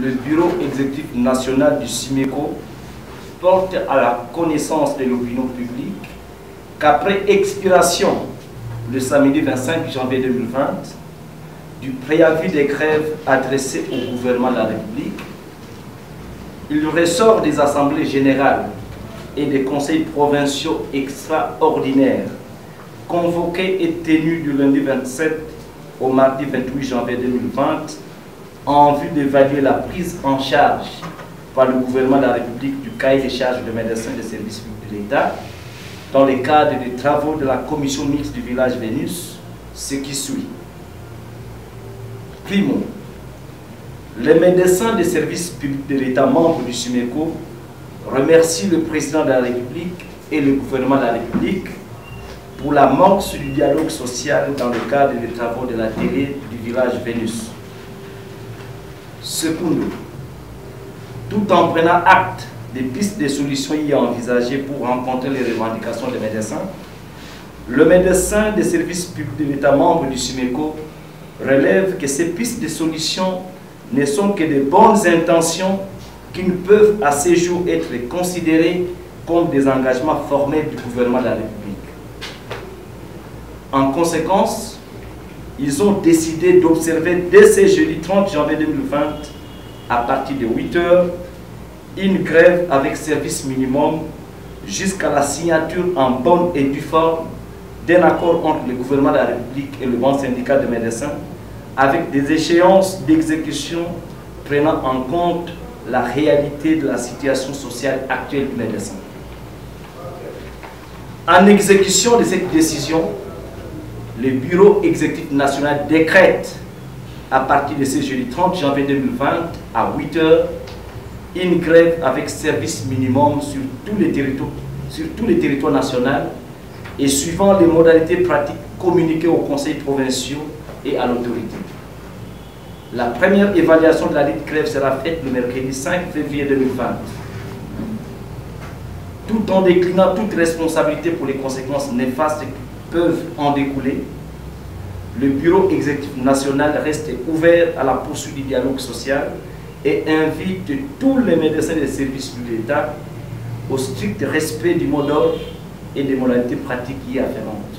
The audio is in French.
le Bureau exécutif national du SIMECO porte à la connaissance de l'opinion publique qu'après expiration, le samedi 25 janvier 2020, du préavis des grèves adressé au gouvernement de la République, il ressort des assemblées générales et des conseils provinciaux extraordinaires convoqués et tenus du lundi 27 au mardi 28 janvier 2020 en vue d'évaluer la prise en charge par le gouvernement de la République du cahier des charges de médecins des services publics de l'État dans le cadre des travaux de la commission mixte du village Vénus, ce qui suit. Primo, les médecins des services publics de l'État membres du SIMECO remercient le président de la République et le gouvernement de la République pour l'amorce du dialogue social dans le cadre des travaux de la télé du village Vénus. Secondo, tout en prenant acte des pistes de solutions y envisagées pour rencontrer les revendications des médecins, le médecin des services publics de l'État membre du SIMECO relève que ces pistes de solutions ne sont que de bonnes intentions qui ne peuvent à ce jour être considérées comme des engagements formels du gouvernement de la République. En conséquence, ils ont décidé d'observer dès ce jeudi 30 janvier 2020, à partir de 8 h, une grève avec service minimum jusqu'à la signature en bonne et due forme d'un accord entre le gouvernement de la République et le bon syndicat de médecins, avec des échéances d'exécution prenant en compte la réalité de la situation sociale actuelle du médecin. En exécution de cette décision, le Bureau exécutif national décrète à partir de ce jeudi 30 janvier 2020 à 8 h une grève avec service minimum sur tous les territoires nationaux et suivant les modalités pratiques communiquées aux conseils provinciaux et à l'autorité. La première évaluation de la dite grève sera faite le mercredi 5 février 2020. Tout en déclinant toute responsabilité pour les conséquences néfastes qui peuvent en découler, le Bureau exécutif national reste ouvert à la poursuite du dialogue social et invite tous les médecins des services de l'État au strict respect du mot d'ordre et des modalités pratiques y afférentes.